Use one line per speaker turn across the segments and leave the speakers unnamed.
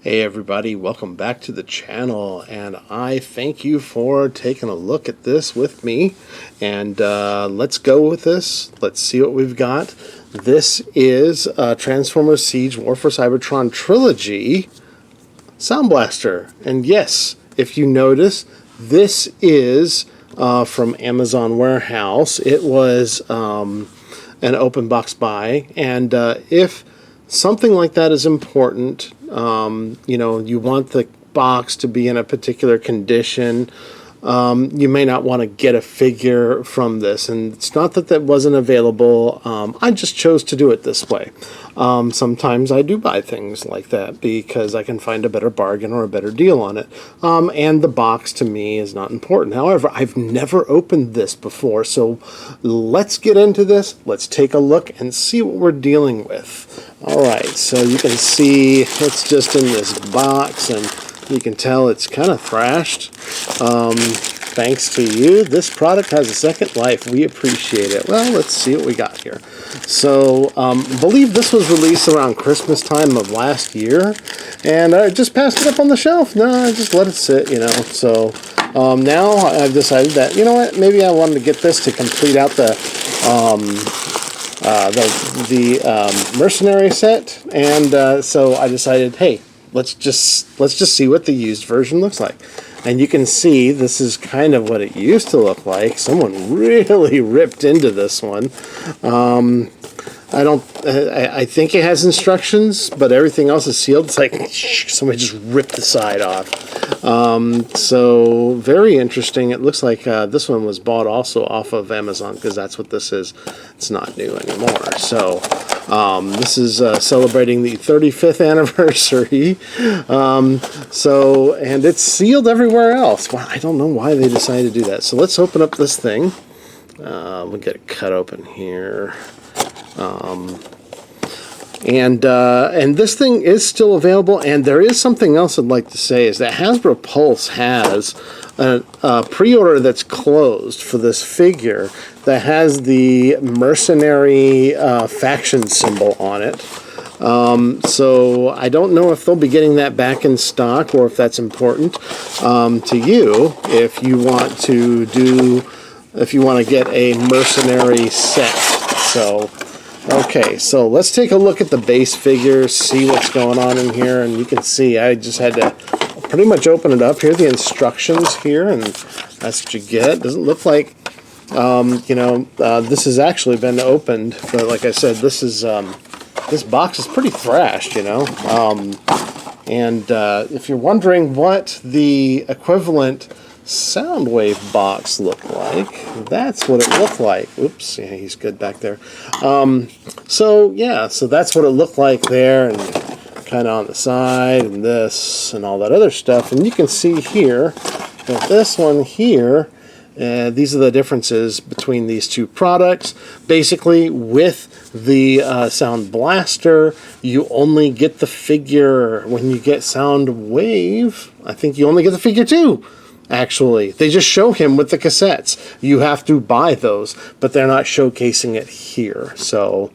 Hey everybody, welcome back to the channel, and I thank you for taking a look at this with me. And let's go with this. Let's see what we've got. This is Transformers Siege War for Cybertron Trilogy Soundblaster. And yes, if you notice, this is from Amazon Warehouse. It was an open box buy, and if something like that is important, you know, you want the box to be in a particular condition. You may not want to get a figure from this, and it's not that that wasn't available. I just chose to do it this way. Sometimes I do buy things like that because I can find a better bargain or a better deal on it. And the box to me is not important. However, I've never opened this before, so let's get into this. Let's take a look and see what we're dealing with. Alright, so you can see it's just in this box, and you can tell it's kind of thrashed. Thanks to you, this product has a second life. We appreciate it. Well, let's see what we got here. So, I believe this was released around Christmas time of last year, and I just passed it up on the shelf. No, I just let it sit, you know. So, now I've decided that, you know what, maybe I wanted to get this to complete out the mercenary set, and so I decided, hey, let's just see what the used version looks like. And you can see this is kind of what it used to look like. Someone really ripped into this one. I think it has instructions, but everything else is sealed. It's like somebody just ripped the side off. So very interesting. It looks like this one was bought also off of Amazon, because that's what this is. It's not new anymore. So this is celebrating the 35th anniversary. And it's sealed everywhere else. Well, I don't know why they decided to do that. So let's open up this thing. We'll get it cut open here. And this thing is still available, and there is something else I'd like to say, is that Hasbro Pulse has a pre-order that's closed for this figure that has the mercenary faction symbol on it. So I don't know if they'll be getting that back in stock, or if that's important to you if you want to get a mercenary set. So okay, so let's take a look at the base figure, see what's going on in here, and you can see I just had to pretty much open it up. Here are the instructions here, and that's what you get. Doesn't look like, this has actually been opened, but like I said, this is this box is pretty thrashed, you know. If you're wondering what the equivalent Soundwave box looked like, that's what it looked like. Oops, yeah, he's good back there. So that's what it looked like there, and kind of on the side, and this, and all that other stuff. And you can see here that this one here, these are the differences between these two products. Basically, with the Soundblaster, you only get the figure. When you get Soundwave, I think you only get the figure too. Actually, they just show him with the cassettes. You have to buy those, but they're not showcasing it here. So,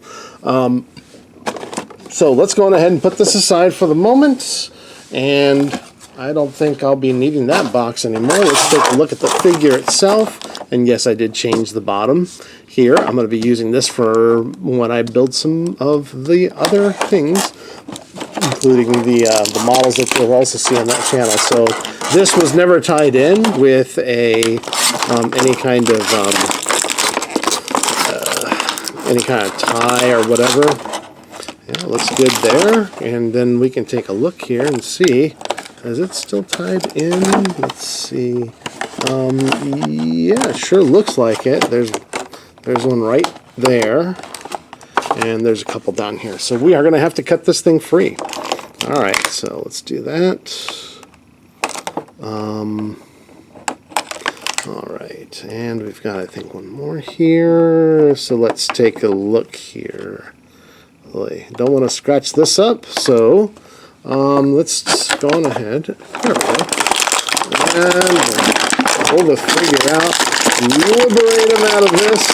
so let's go on ahead and put this aside for the moment. And I don't think I'll be needing that box anymore. Let's take a look at the figure itself. And yes, I did change the bottom here. I'm going to be using this for when I build some of the other things, including the models that you'll also see on that channel. So this was never tied in with any kind of tie or whatever. Yeah, looks good there. And then we can take a look here and see, is it still tied in? Let's see. Yeah, it sure looks like it. There's one right there, and there's a couple down here. So we are going to have to cut this thing free. All right, so let's do that. All right, and we've got, I think, one more here. So let's take a look here. Really don't want to scratch this up, so let's go on ahead. There we go. And pull the figure out, liberate him out of this.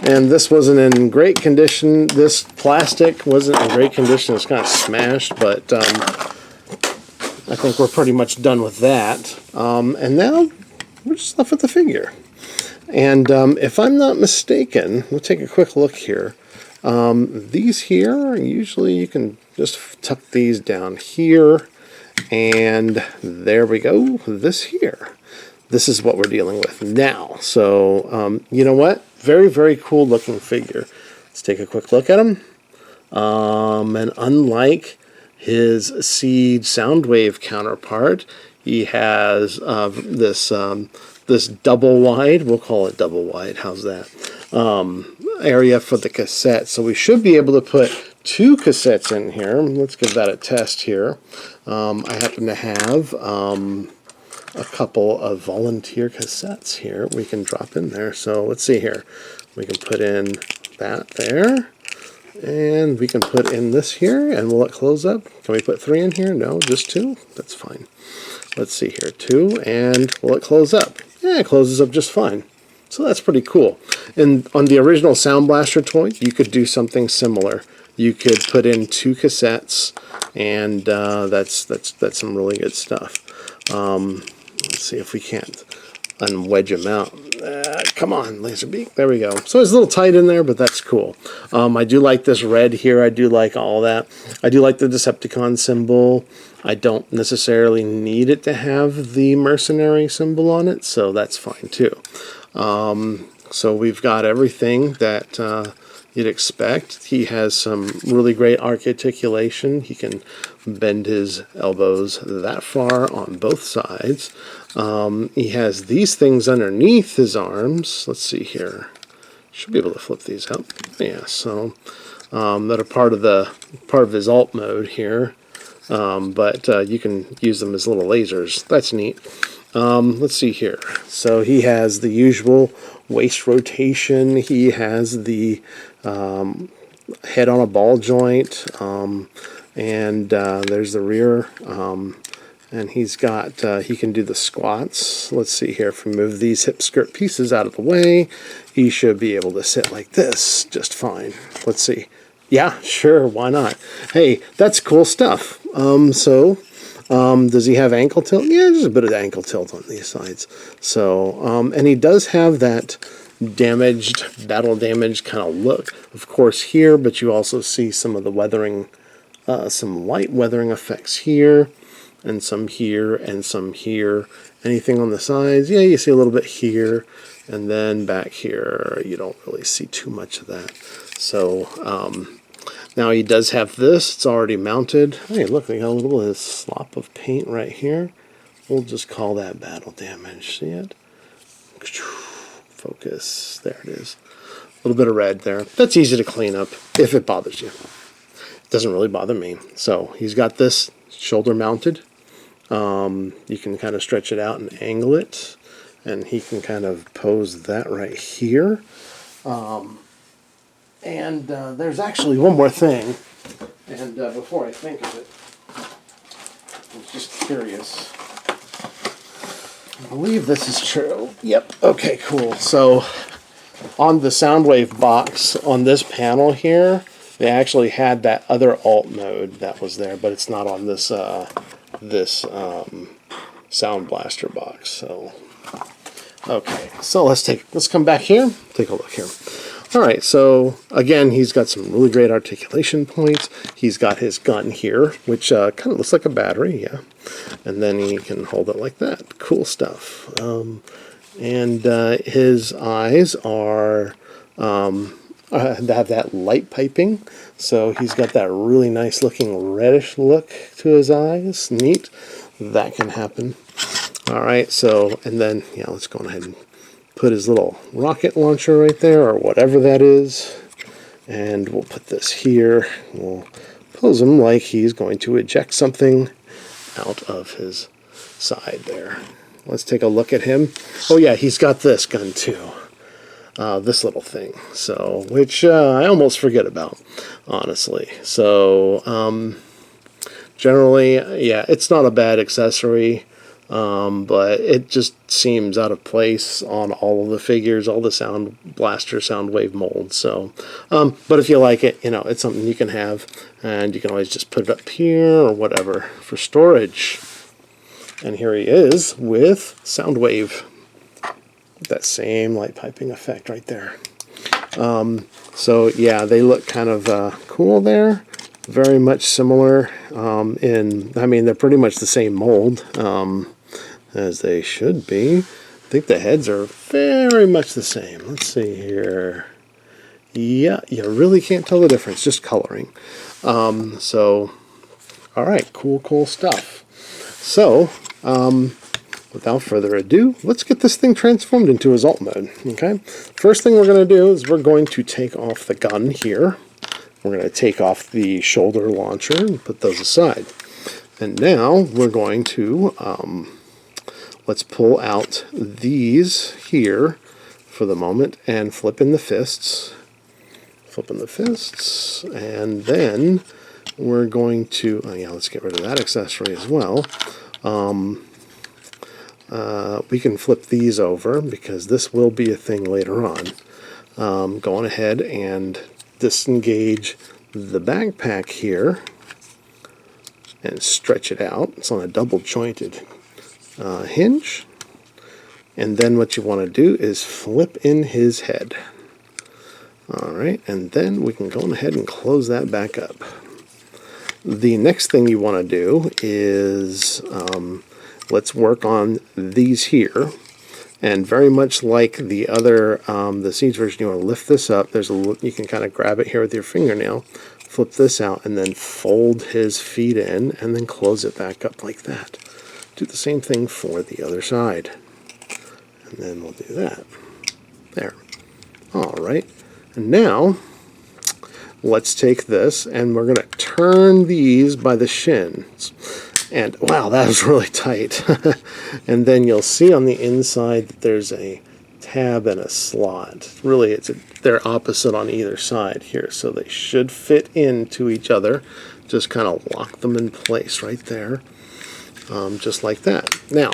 And this wasn't in great condition. This plastic wasn't in great condition. It's kind of smashed, but I think we're pretty much done with that. And now we're just left with the figure. And if I'm not mistaken, we'll take a quick look here. These here, usually you can just tuck these down here. And there we go. This here. This is what we're dealing with now. So, you know what? Very, very cool looking figure. Let's take a quick look at him. And unlike his Siege Soundwave counterpart, he has this double wide, we'll call it double wide, how's that, area for the cassette. So we should be able to put 2 cassettes in here. Let's give that a test here. I happen to have a couple of volunteer cassettes here we can drop in there. So let's see here. We can put in that there. And we can put in this here, and will it close up? Can we put 3 in here? No, just 2? That's fine. Let's see here, 2, and will it close up? Yeah, it closes up just fine. So that's pretty cool. And on the original Soundblaster toy, you could do something similar. You could put in 2 cassettes, and that's some really good stuff. Let's see if we can't unwedge him out. Come on, Laserbeak. There we go. So it's a little tight in there, but that's cool. I do like this red here. I do like all that. I do like the Decepticon symbol. I don't necessarily need it to have the mercenary symbol on it, so that's fine too. So we've got everything that you'd expect. He has some really great articulation. He can bend his elbows that far on both sides. He has these things underneath his arms. Let's see here. Should be able to flip these out. Yeah, so that are part of his alt mode here. But you can use them as little lasers. That's neat. Let's see here. So he has the usual waist rotation. He has the head on a ball joint. And there's the rear. And he's got, he can do the squats. Let's see here. If we move these hip skirt pieces out of the way, he should be able to sit like this just fine. Let's see. Yeah, sure, why not? Hey, that's cool stuff. Does he have ankle tilt? Yeah, there's a bit of ankle tilt on these sides. So, and he does have that damaged, battle damaged kind of look, of course, here, but you also see some of the weathering, some light weathering effects here, and some here, and some here. Anything on the sides? Yeah, you see a little bit here, and then back here, you don't really see too much of that. So, now he does have this. It's already mounted. Hey, look, they got a little bit of slop of paint right here. We'll just call that battle damage. See it? Focus. There it is. A little bit of red there. That's easy to clean up if it bothers you. It doesn't really bother me. So he's got this shoulder mounted. You can kind of stretch it out and angle it. And he can kind of pose that right here. And there's actually one more thing, and before I think of it, I was just curious. I believe this is true. Yep, okay, cool. So, on the Soundwave box, on this panel here, they actually had that other alt mode that was there, but it's not on this, Soundblaster box, so... Okay, so let's come back here, take a look here. Alright, so again, he's got some really great articulation points. He's got his gun here, which kind of looks like a battery, yeah. And then he can hold it like that. Cool stuff. And his eyes are have that light piping, so he's got that really nice looking reddish look to his eyes. Neat. That can happen. Alright, so, and then, yeah, let's go ahead and put his little rocket launcher right there, or whatever that is. And we'll put this here. We'll pose him like he's going to eject something out of his side there. Let's take a look at him. Oh yeah, he's got this gun too. This little thing. So, which I almost forget about, honestly. So, generally, yeah, it's not a bad accessory. But it just seems out of place on all of the figures, all the Soundblaster, Soundwave molds. So, but if you like it, you know, it's something you can have, and you can always just put it up here or whatever for storage. And here he is with Soundwave. That same light piping effect right there. So yeah, they look kind of cool there. Very much similar I mean, they're pretty much the same mold as they should be. I think the heads are very much the same. Let's see here. Yeah, you really can't tell the difference, just coloring. So, all right, cool stuff. So, without further ado, let's get this thing transformed into his alt mode, okay? First thing we're going to do is we're going to take off the gun here. We're going to take off the shoulder launcher and put those aside. And now we're going to, let's pull out these here for the moment and flip in the fists. Flipping the fists, and then we're going to, oh yeah, let's get rid of that accessory as well. We can flip these over because this will be a thing later on. Go on ahead and disengage the backpack here and stretch it out. It's on a double jointed hinge. And then what you want to do is flip in his head. Alright, and then we can go ahead and close that back up. The next thing you want to do is let's work on these here. And very much like the other, the Siege version, you want to lift this up. There's you can kind of grab it here with your fingernail, flip this out, and then fold his feet in, and then close it back up like that. Do the same thing for the other side. And then we'll do that. There. Alright. And now, let's take this, and we're going to turn these by the shins. And, wow, that was really tight. And then you'll see on the inside that there's a tab and a slot. Really, they're opposite on either side here, so they should fit into each other. Just kind of lock them in place right there, just like that. Now,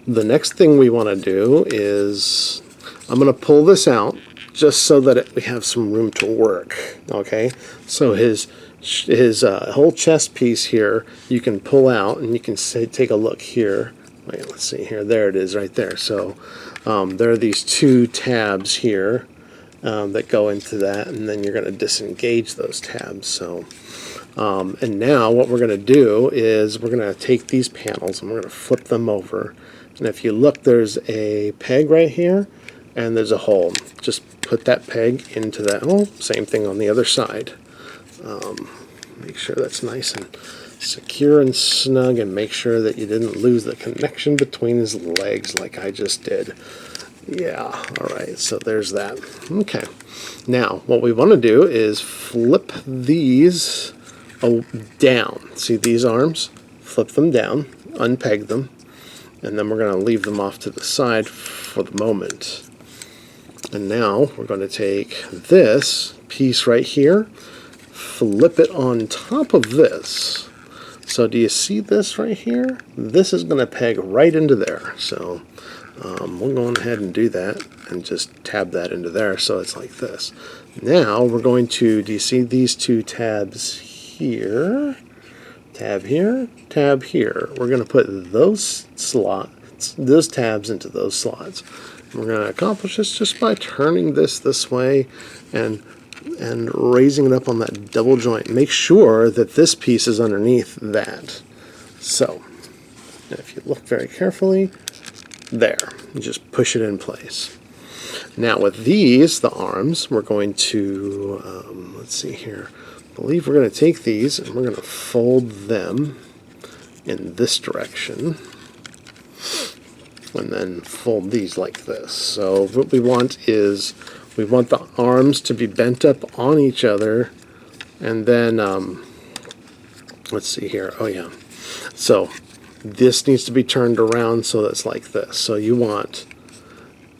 the next thing we want to do is, I'm going to pull this out, just so that we have some room to work, okay? So his whole chest piece here, you can pull out, and you can take a look here. Wait, let's see here. There it is right there. So there are these two tabs here that go into that, and then you're going to disengage those tabs. So, and now what we're going to do is we're going to take these panels, and we're going to flip them over. And if you look, there's a peg right here, and there's a hole. Just put that peg into that hole. Same thing on the other side. Make sure that's nice and secure and snug, and make sure that you didn't lose the connection between his legs like I just did. Yeah, alright, so there's that. Okay, now what we want to do is flip these down. See these arms? Flip them down, unpeg them, and then we're going to leave them off to the side for the moment. And now we're going to take this piece right here, flip it on top of this. So do you see this right here? This is going to peg right into there. So we'll go ahead and do that and just tab that into there so it's like this. Now we're going to, do you see these two tabs here? Tab here, tab here. We're going to put those tabs into those slots. We're going to accomplish this just by turning this way and raising it up on that double joint. Make sure that this piece is underneath that. So, if you look very carefully, there. You just push it in place. Now with these, the arms, we're going to, let's see here, I believe we're going to take these and we're going to fold them in this direction. And then fold these like this. So what we want is, we want the arms to be bent up on each other, and then, let's see here, oh yeah, so this needs to be turned around so that's like this. So you want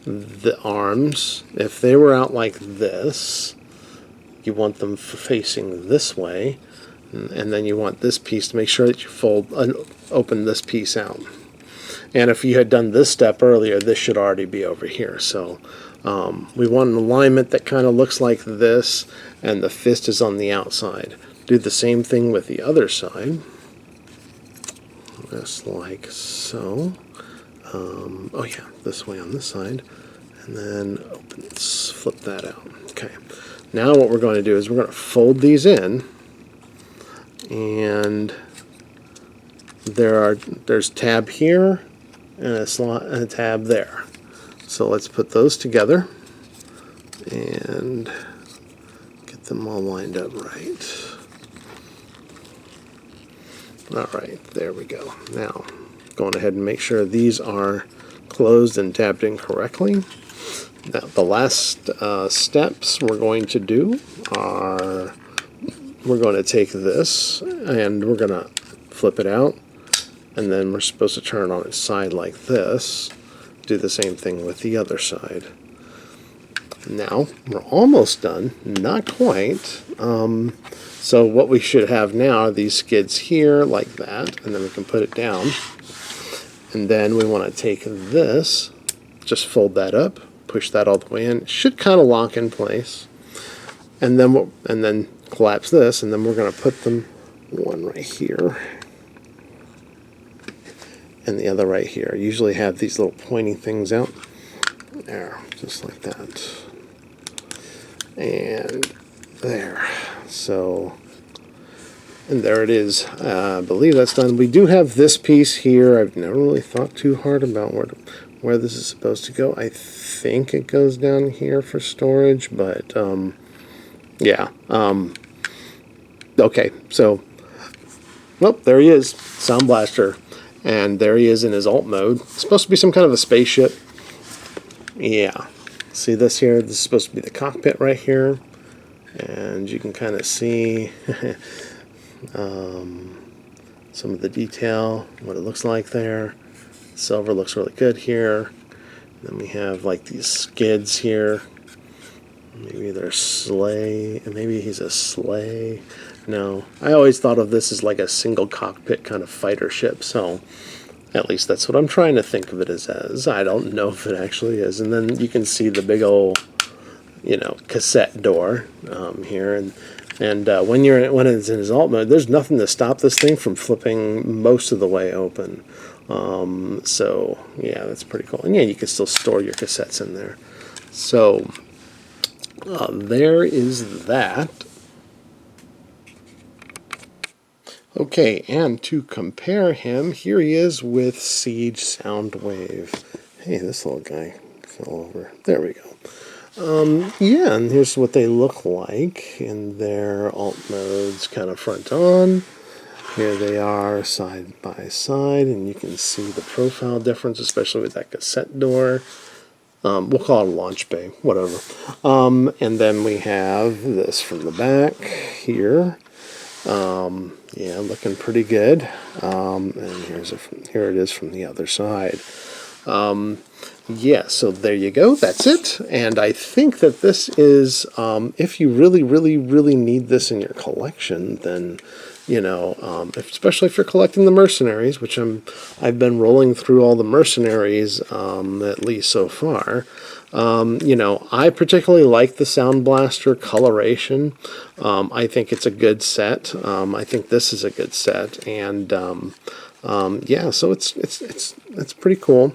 the arms, if they were out like this, you want them facing this way, and then you want this piece to make sure that you open this piece out. And if you had done this step earlier, this should already be over here. So we want an alignment that kind of looks like this, and the fist is on the outside. Do the same thing with the other side. just like so. Oh yeah, this way on this side, and then flip that out. Okay, now what we're going to do is we're going to fold these in, and there's tab here and a slot and a tab there. So let's put those together and get them all lined up right. All right, there we go. Now, going ahead and make sure these are closed and tabbed in correctly. Now, the last steps we're going to do are we're going to take this and we're going to flip it out, and then we're supposed to turn it on its side like this. Do the same thing with the other side. Now, we're almost done. Not quite. So what we should have now are these skids here like that, and then we can put it down. And then we want to take this, just fold that up, push that all the way in. It should kind of lock in place. And then collapse this, and then we're going to put them one right here and the other right here. I usually have these little pointy things out. There, just like that. And there. So, and there it is. I believe that's done. We do have this piece here. I've never really thought too hard about where this is supposed to go. I think it goes down here for storage, but yeah. Okay, so, well, there he is, Soundblaster. And there he is in his alt mode. It's supposed to be some kind of a spaceship. Yeah. See this here? This is supposed to be the cockpit right here. And you can kind of see some of the detail, what it looks like there. Silver looks really good here. Then we have like these skids here. Maybe they're sleigh. Maybe he's a sleigh. No, I always thought of this as like a single cockpit kind of fighter ship, so at least that's what I'm trying to think of it as. I don't know if it actually is. And then you can see the big old, you know, cassette door here, and when it's in his alt mode, there's nothing to stop this thing from flipping most of the way open. So yeah, that's pretty cool. And yeah, you can still store your cassettes in there. So there is that. Okay, and to compare him, here he is with Siege Soundwave. Hey, this little guy fell over. There we go. Yeah, and here's what they look like in their alt modes, kind of front on. Here they are side by side, and you can see the profile difference, especially with that cassette door. We'll call it a launch bay, whatever. And then we have this from the back here. Yeah, looking pretty good. And here it is from the other side. Yeah, so there you go. That's it. And I think that this is, if you really, really, really need this in your collection, then, you know, especially if you're collecting the mercenaries, which I've been rolling through all the mercenaries, at least so far. You know, I particularly like the Soundblaster coloration. I think it's a good set. I think this is a good set, and yeah, so it's pretty cool.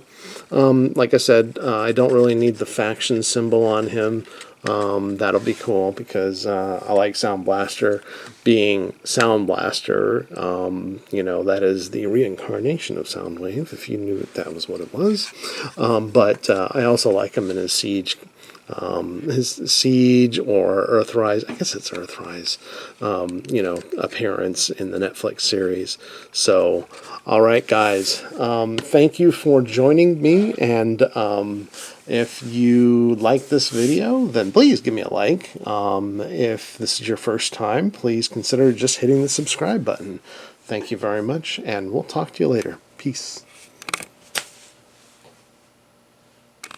Like I said, I don't really need the faction symbol on him. That'll be cool because I like Soundblaster being Soundblaster. You know, that is the reincarnation of Soundwave, if you knew that was what it was. But I also like him in his Siege or Earthrise, I guess it's Earthrise, you know, appearance in the Netflix series. So, all right, guys, thank you for joining me, and if you like this video, then please give me a like. If this is your first time, please consider just hitting the subscribe button. Thank you very much, and we'll talk to you later. Peace.